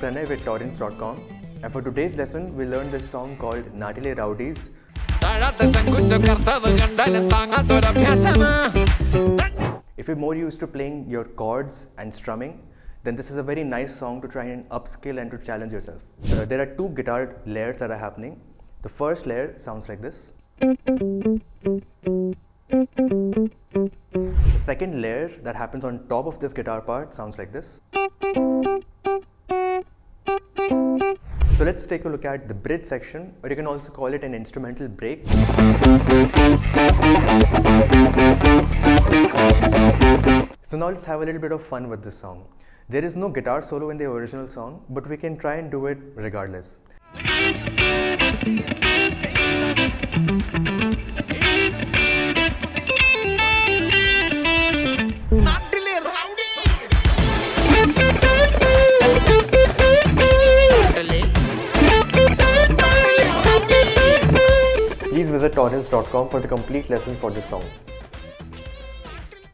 Pranay with Torrins.com, and for today's lesson we learned this song called Nattile Rowdies. If you're more used to playing your chords and strumming, then this is a very nice song to try and upskill and to challenge yourself. There are two guitar layers that are happening. The first layer sounds like this. The second layer that happens on top of this guitar part sounds like this. So let's take a look at the bridge section, or you can also call it an instrumental break. So now let's have a little bit of fun with this song. There is no guitar solo in the original song, but we can try and do it regardless. Nattile Rowdies! Please visit Torrins.com for the complete lesson for this song.